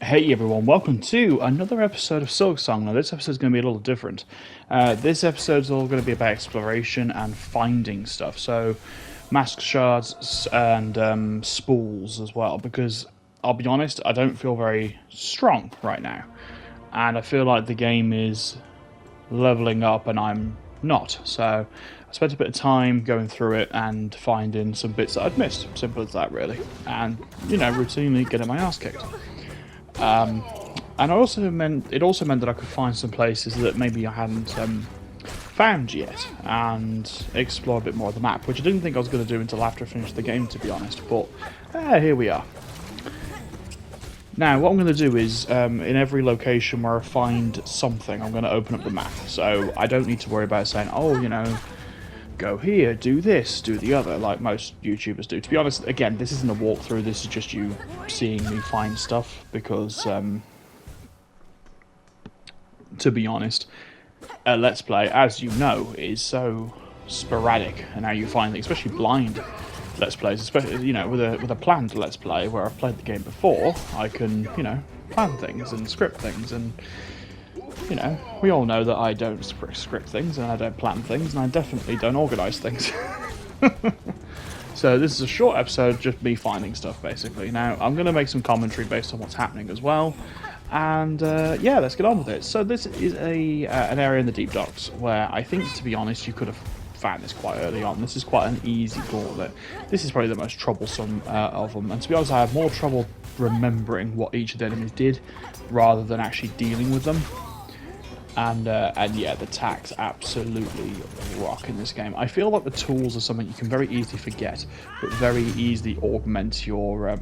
Hey everyone, welcome to another episode of Silksong. Now this episode is going to be a little different. This episode is all going to be about exploration and finding stuff. So, mask shards and spools as well, because I'll be honest, I don't feel very strong right now. And I feel like the game is leveling up and I'm not. So I spent a bit of time going through it and finding some bits that I'd missed. Simple as that really. And, routinely getting my ass kicked. And it also meant that I could find some places that maybe I hadn't found yet and explore a bit more of the map, which I didn't think I was going to do until after I finished the game, to be honest. But here we are. Now, what I'm going to do is, in every location where I find something, I'm going to open up the map. So I don't need to worry about saying, oh, go here, do this, do the other, like most YouTubers do. To be honest, again, this isn't a walkthrough, this is just you seeing me find stuff, because, to be honest, a Let's Play, as you know, is so sporadic, and how you find things, especially blind Let's Plays, especially, with a planned Let's Play, where I've played the game before, I can, plan things and script things, and we all know that I don't script things, and I don't plan things, and I definitely don't organise things. So this is a short episode, just me finding stuff, basically. Now, I'm going to make some commentary based on what's happening as well, and yeah, let's get on with it. So this is an area in the Deep Docks, where I think, to be honest, you could have found this quite early on. This is quite an easy gauntlet. This is probably the most troublesome of them, and to be honest, I have more trouble remembering what each of the enemies did, rather than actually dealing with them. And yeah, the attacks absolutely rock in this game. I feel like the tools are something you can very easily forget, but very easily augment your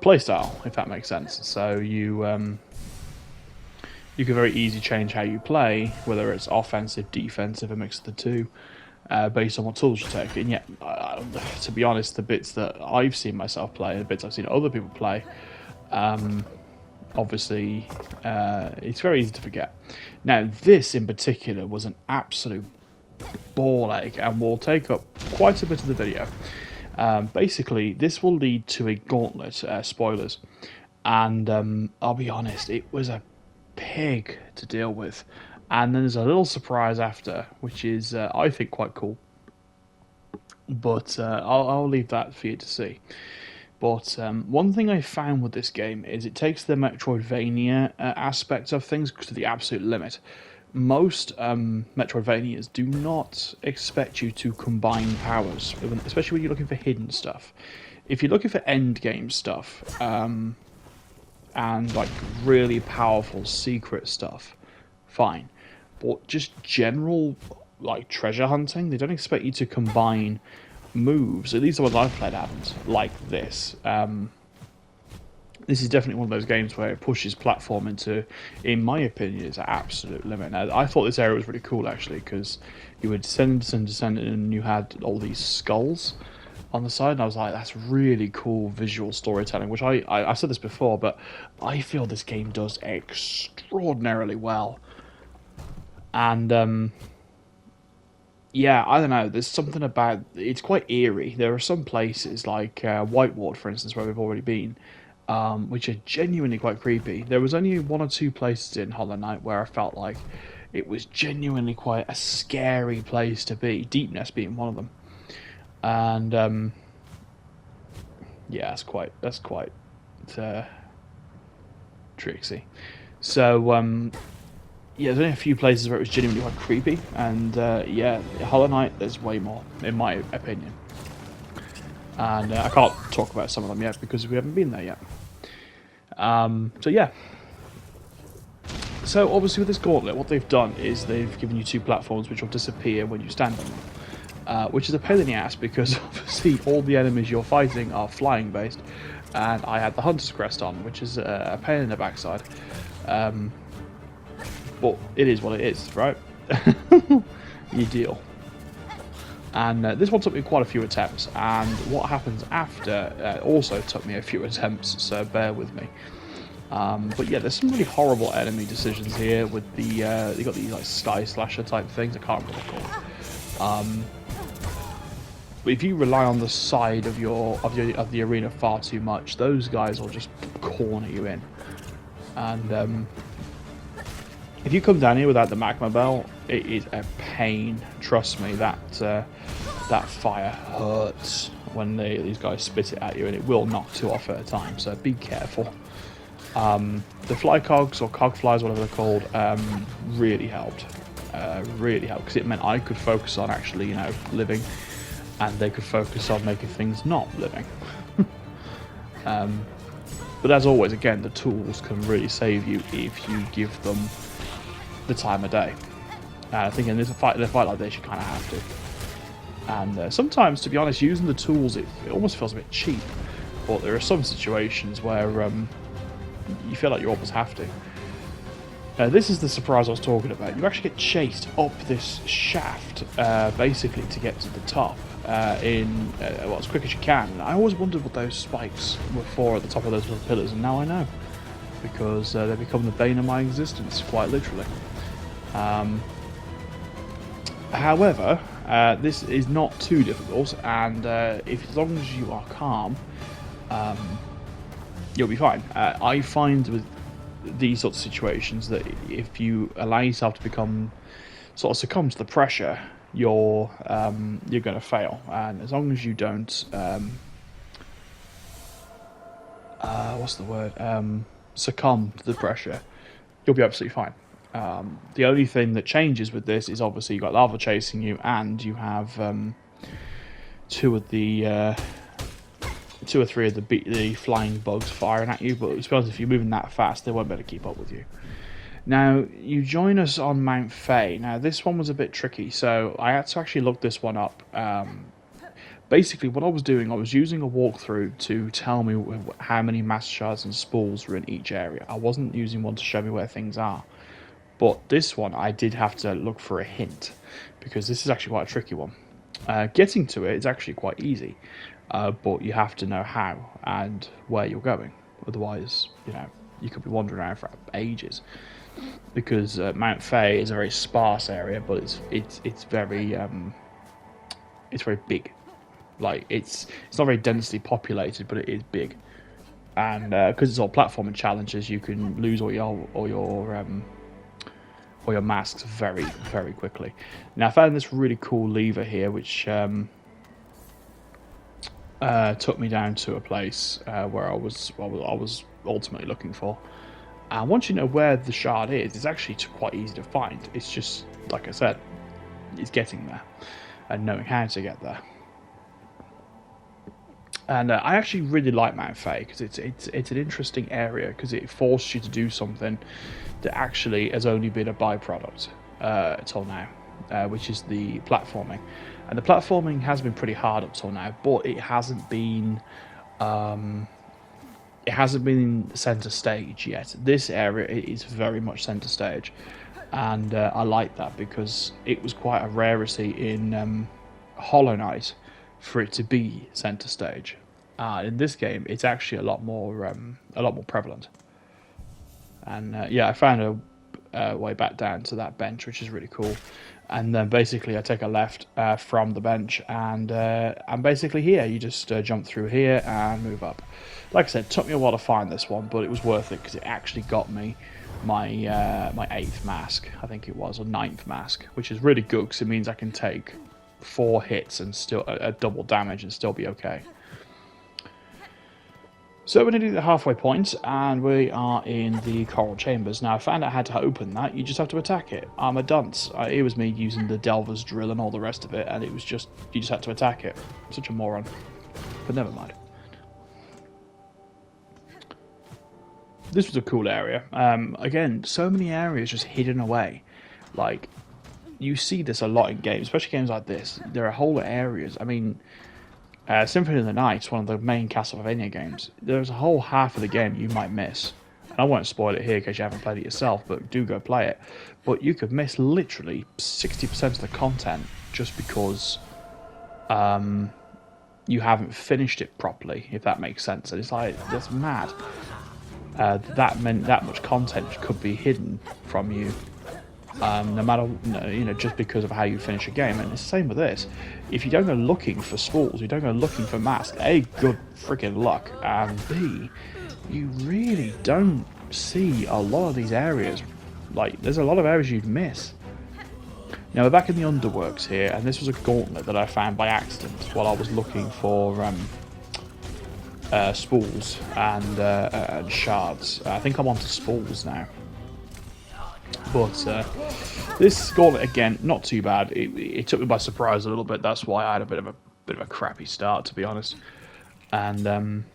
playstyle, if that makes sense. So you can very easily change how you play, whether it's offensive, defensive, a mix of the two, based on what tools you take. And yet, to be honest, the bits that I've seen myself play, the bits I've seen other people play, obviously, it's very easy to forget. Now, this in particular was an absolute ball ache, and will take up quite a bit of the video. Basically, this will lead to a gauntlet, spoilers, and I'll be honest, it was a pig to deal with. And then there's a little surprise after, which is, I think, quite cool. But I'll leave that for you to see. But one thing I found with this game is it takes the Metroidvania aspect of things to the absolute limit. Most Metroidvanias do not expect you to combine powers, especially when you're looking for hidden stuff. If you're looking for endgame stuff, and like really powerful secret stuff, fine. But just general like treasure hunting, they don't expect you to combine moves, at least the ones I've played haven't, like this. This is definitely one of those games where it pushes platform into, in my opinion, its absolute limit. Now, I thought this area was really cool, actually, because you would descend, and you had all these skulls on the side, and I was like, that's really cool visual storytelling, which I've said this before, but I feel this game does extraordinarily well. And, yeah, I don't know, there's something about, it's quite eerie. There are some places, like Whiteward, for instance, where we've already been, which are genuinely quite creepy. There was only one or two places in Hollow Knight where I felt like it was genuinely quite a scary place to be, Deepness being one of them. And, yeah, that's quite tricksy. So, yeah, there's only a few places where it was genuinely quite creepy, and yeah, Hollow Knight, there's way more, in my opinion. And I can't talk about some of them yet, because we haven't been there yet. So yeah. So obviously with this gauntlet, what they've done is they've given you two platforms which will disappear when you stand on them. Which is a pain in the ass, because obviously all the enemies you're fighting are flying based, and I had the Hunter's Crest on, which is a pain in the backside. But it is what it is, right? You deal. And this one took me quite a few attempts, and what happens after also took me a few attempts, so bear with me. But yeah, there's some really horrible enemy decisions here with the, you got these like Sky Slasher type things, I can't remember what they're called. if you rely on the side of the arena far too much, those guys will just corner you in. And if you come down here without the magma bell, it is a pain. Trust me, that fire hurts when these guys spit it at you, and it will knock 2 off at a time. So be careful. The fly cogs, or cog flies, whatever they're called, really helped. Really helped, because it meant I could focus on actually, living, and they could focus on making things not living. But as always, again, the tools can really save you if you give them the time of day. I think in a fight like this, you kind of have to. And sometimes, to be honest, using the tools, it almost feels a bit cheap. But there are some situations where you feel like you almost have to. This is the surprise I was talking about. You actually get chased up this shaft, basically, to get to the top as quick as you can. And I always wondered what those spikes were for at the top of those little pillars, and now I know. Because they become the bane of my existence, quite literally. However, this is not too difficult, and as long as you are calm, you'll be fine. I find with these sorts of situations that if you allow yourself to succumb to the pressure, you're going to fail. And as long as you don't, succumb to the pressure, you'll be absolutely fine. The only thing that changes with this is obviously you've got lava chasing you, and you have 2 or 3 of the flying bugs firing at you. But to be honest, if you're moving that fast, they won't be able to keep up with you. Now, you join us on Mount Fae. Now, this one was a bit tricky, so I had to actually look this one up. Basically, what I was doing, I was using a walkthrough to tell me how many master shards and spools were in each area. I wasn't using one to show me where things are. But this one, I did have to look for a hint, because this is actually quite a tricky one. Getting to it is actually quite easy, but you have to know how and where you're going. Otherwise, you could be wandering around for ages. Because Mount Fae is a very sparse area, but it's very big. Like it's not very densely populated, but it is big. And because it's all platforming challenges, you can lose all your masks very, very quickly. Now I found this really cool lever here, which took me down to a place where I was ultimately looking for. And once you know where the shard is, it's actually quite easy to find. It's just, like I said, it's getting there and knowing how to get there. And I actually really like Mount Fae because it's an interesting area, because it forces you to do something that actually has only been a byproduct till now, which is the platforming. And the platforming has been pretty hard up till now, but it hasn't been centre stage yet. This area is very much centre stage, and I like that because it was quite a rarity in Hallownest for it to be centre stage. In this game, it's actually a lot more prevalent. And I found a way back down to that bench, which is really cool. And then basically, I take a left from the bench, and I'm basically here. You just jump through here and move up. Like I said, it took me a while to find this one, but it was worth it because it actually got me my 8th mask, I think it was, or 9th mask, which is really good because it means I can take 4 hits and still double damage and still be okay. So we're nearly at the halfway point, and we are in the coral chambers. Now I found out how to open that. You just have to attack it. I'm a dunce. It was me using the Delver's drill and all the rest of it, and it was just, you just had to attack it. Such a moron. But never mind. This was a cool area. Again, so many areas just hidden away. Like, you see this a lot in games, especially games like this. There are whole areas. I mean, Symphony of the Night, one of the main Castlevania games, there's a whole half of the game you might miss. And I won't spoil it here in case you haven't played it yourself, but do go play it. But you could miss literally 60% of the content just because you haven't finished it properly, if that makes sense. And it's like, that's mad. That meant that much content could be hidden from you No matter, just because of how you finish a game. And it's the same with this. If you don't go looking for spools, you don't go looking for masks, A, good freaking luck, and B, you really don't see a lot of these areas. Like, there's a lot of areas you'd miss. Now, we're back in the underworks here, and this was a gauntlet that I found by accident while I was looking for spools and shards. I think I'm onto spools now. But this gauntlet, again, not too bad. It took me by surprise a little bit. That's why I had a bit of a crappy start, to be honest. And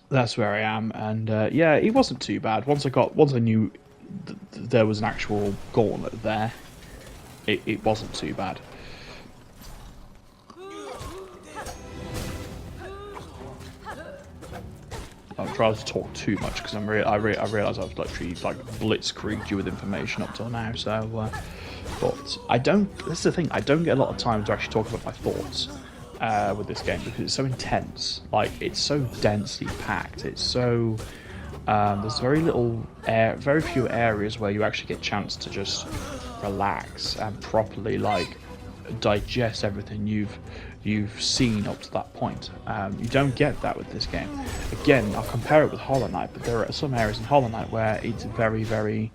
that's where I am. And yeah, it wasn't too bad. Once I knew there was an actual gauntlet there, it wasn't too bad. I'm trying to talk too much because I realise I've literally like blitzkrieged you with information up till now. So, but I don't. This is the thing. I don't get a lot of time to actually talk about my thoughts with this game because it's so intense. Like, it's so densely packed. It's so there's very few areas where you actually get a chance to just relax and properly like digest everything you've seen up to that point. You don't get that with this game. Again, I'll compare it with Hollow Knight, but there are some areas in Hollow Knight where it's very, very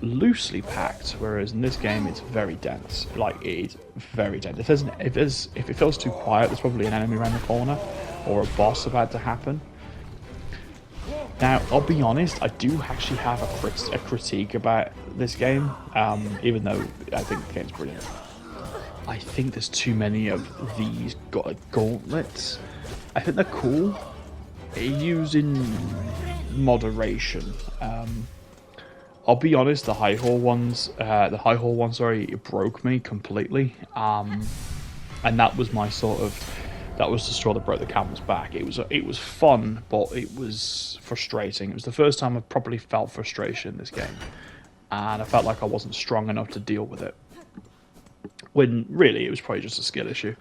loosely packed, whereas in this game it's very dense. Like, it's very dense. If it feels too quiet, there's probably an enemy around the corner or a boss about to happen. Now, I'll be honest, I do actually have a critique about this game, even though I think the game's brilliant. I think there's too many of these gauntlets. I think they're cool, used in moderation. I'll be honest, the high haul ones, it broke me completely. And that was that was the straw that broke the camel's back. It was fun, but it was frustrating. It was the first time I properly felt frustration in this game, and I felt like I wasn't strong enough to deal with it. When really it was probably just a skill issue,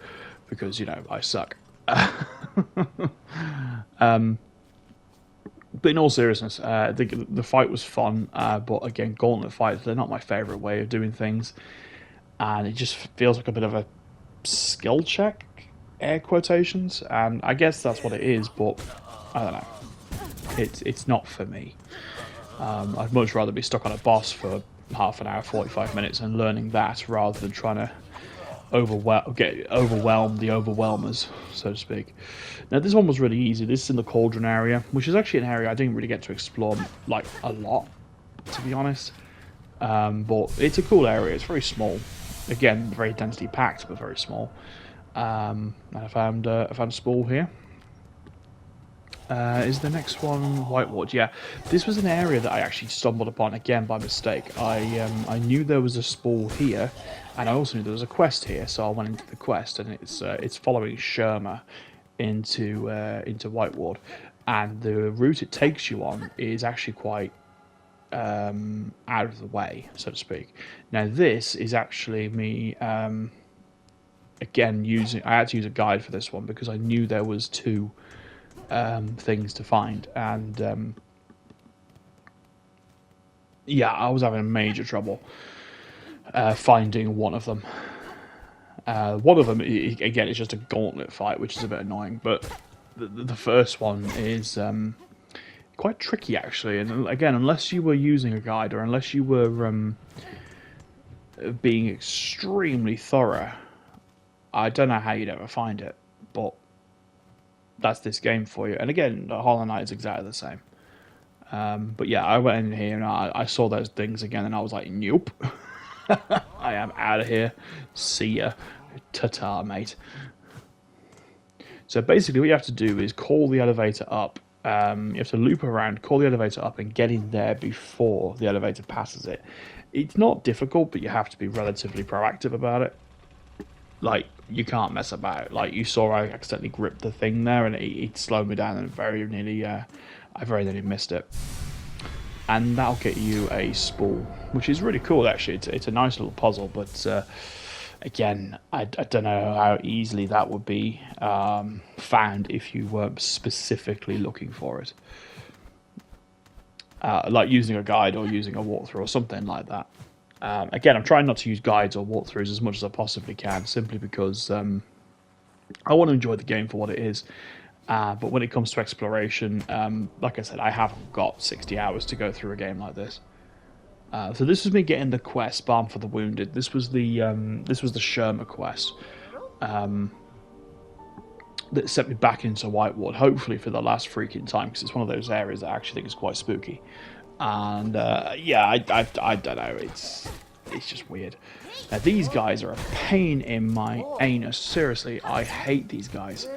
because I suck. But in all seriousness, the fight was fun. But again, gauntlet fights, they're not my favourite way of doing things, and it just feels like a bit of a skill check, air quotations, and I guess that's what it is. But I don't know, it's not for me. I'd much rather be stuck on a boss for half an hour, 45 minutes, and learning that rather than trying to overwhelm the overwhelmers, so to speak. Now, this one was really easy. This is in the cauldron area, which is actually an area I didn't really get to explore like a lot, to be honest. But it's a cool area. It's very small. Again, very densely packed, but very small. And I found a spool here. Is the next one Whitewood? Yeah, this was an area that I actually stumbled upon again by mistake. I knew there was a spool here, and I also knew there was a quest here, so I went into the quest, and it's following Sherma into Whitewood, and the route it takes you on is actually quite out of the way, so to speak. Now, this is actually me again I had to use a guide for this one because I knew there was two things to find, and yeah, I was having major trouble finding one of them. One of them, again, is just a gauntlet fight, which is a bit annoying, but the first one is quite tricky, actually, and again, unless you were using a guide or unless you were being extremely thorough, I don't know how you'd ever find it, but that's this game for you. And again, Hollow Knight is exactly the same. But yeah, I went in here and I saw those things again, and I was like, nope. I am out of here. See ya. Ta-ta, mate. So basically what you have to do is call the elevator up. You have to loop around, call the elevator up, and get in there before the elevator passes it. It's not difficult, but you have to be relatively proactive about it. Like, you can't mess about. Like, you saw I accidentally gripped the thing there, and it slowed me down, and I very nearly missed it. And that'll get you a spool, which is really cool, actually. It's a nice little puzzle, but again, I don't know how easily that would be found if you weren't specifically looking for it. like using a guide or using a walkthrough or something like that. Again, I'm trying not to use guides or walkthroughs as much as I possibly can, simply because I want to enjoy the game for what it is. But when it comes to exploration, like I said, I haven't got 60 hours to go through a game like this. So this was me getting the quest, Balm for the Wounded. This was the Sherma quest that sent me back into Whiteward, hopefully for the last freaking time, because it's one of those areas that I actually think is quite spooky. And yeah, I don't know, it's just weird. Now these guys are a pain in my anus. Seriously, I hate these guys.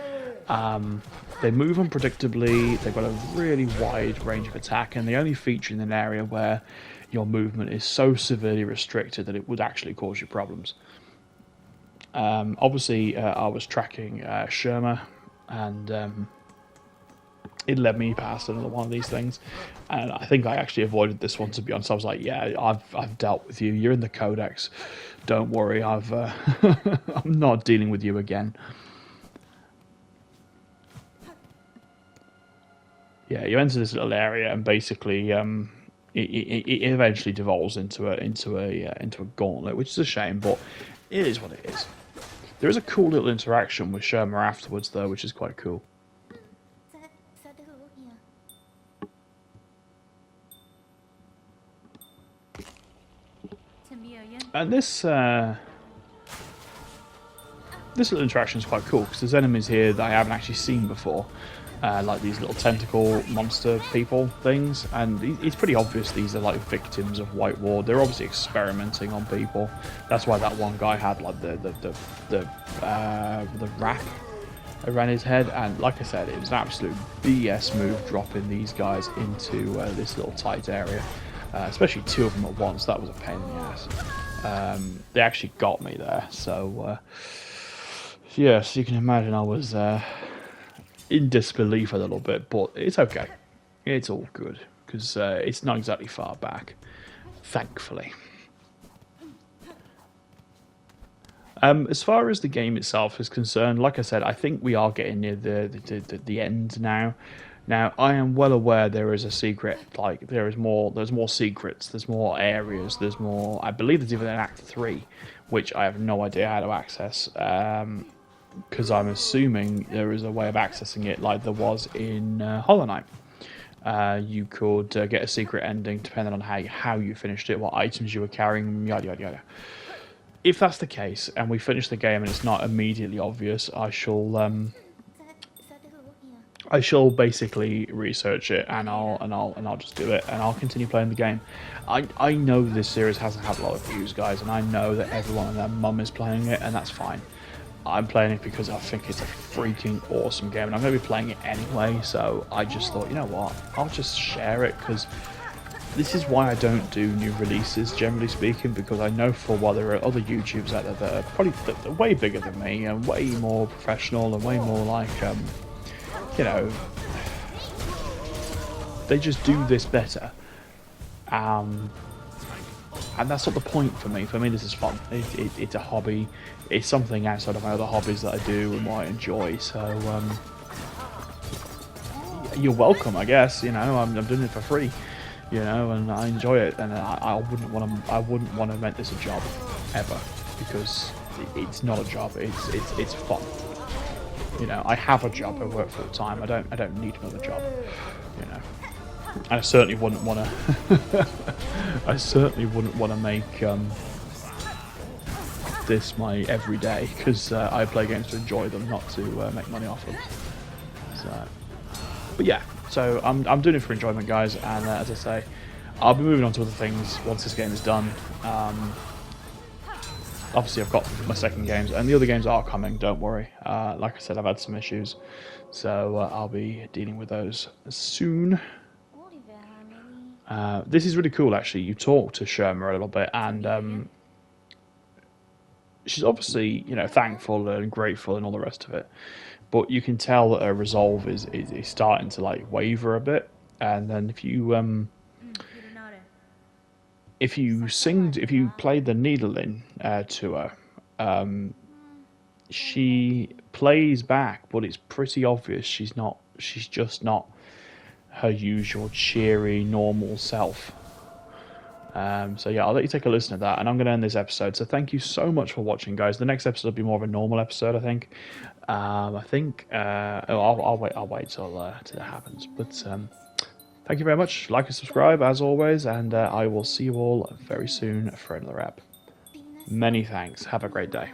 They move unpredictably, they've got a really wide range of attack, and they only feature in an area where your movement is so severely restricted that it would actually cause you problems. Obviously, I was tracking Sherma, and it led me past another one of these things, and I think I actually avoided this one, to be honest. I was like, yeah, I've dealt with you. You're in the Codex. Don't worry. I'm not dealing with you again. Yeah, you enter this little area, and basically, it eventually devolves into a gauntlet, which is a shame, but it is what it is. There is a cool little interaction with Sherma afterwards, though, which is quite cool. And this little interaction is quite cool, because there's enemies here that I haven't actually seen before. Like these little tentacle monster people things, and it's pretty obvious these are like victims of White Ward. They're obviously experimenting on people. That's why that one guy had like the wrap around his head, and like I said, it was an absolute BS move dropping these guys into this little tight area, especially two of them at once. That was a pain in the ass. They actually got me there, so yeah, so you can imagine I was in disbelief a little bit, but it's okay. It's all good, because it's not exactly far back, thankfully. As far as the game itself is concerned, like I said, I think we are getting near the end now. Now, I am well aware there is a secret, like, there's more secrets, there's more areas, there's more, I believe there's even an Act 3, which I have no idea how to access, because I'm assuming there is a way of accessing it like there was in Hollow Knight. You could get a secret ending depending on how you finished it, what items you were carrying, yada yada yada. If that's the case, and we finish the game and it's not immediately obvious, I shall basically research it, and I'll just do it, and I'll continue playing the game. I know this series hasn't had a lot of views, guys, and I know that everyone and their mum is playing it, and that's fine. I'm playing it because I think it's a freaking awesome game, and I'm going to be playing it anyway, so I just thought, you know what, I'll just share it, because this is why I don't do new releases, generally speaking, because I know for a while there are other YouTubers out there that are probably way bigger than me, and way more professional, and way more like, you know, they just do this better. And that's not the point for me. For me, this is fun. It's a hobby. It's something outside of my other hobbies that I do and what I enjoy. So you're welcome, I guess. You know, I'm doing it for free. You know, and I enjoy it. And I wouldn't want to make this a job ever, because it's not a job. It's fun. You know, I have a job. I work full time. I don't need another job. You know. And I certainly wouldn't want to. I certainly wouldn't want to make this my everyday, because I play games to enjoy them, not to make money off them. So, but yeah, so I'm doing it for enjoyment, guys. And as I say, I'll be moving on to other things once this game is done. Obviously, I've got my second games, and the other games are coming. Don't worry. Like I said, I've had some issues, so I'll be dealing with those soon. This is really cool, actually. You talk to Sherma a little bit, and she's obviously, you know, thankful and grateful and all the rest of it. But you can tell that her resolve is starting to like waver a bit. And then if you played the needling to her, she plays back, but it's pretty obvious she's just not her usual cheery, normal self. So yeah, I'll let you take a listen to that, and I'm going to end this episode. So thank you so much for watching, guys. The next episode will be more of a normal episode, I think. I'll wait till it happens. But thank you very much. Like and subscribe as always, and I will see you all very soon for another ep. Many thanks. Have a great day.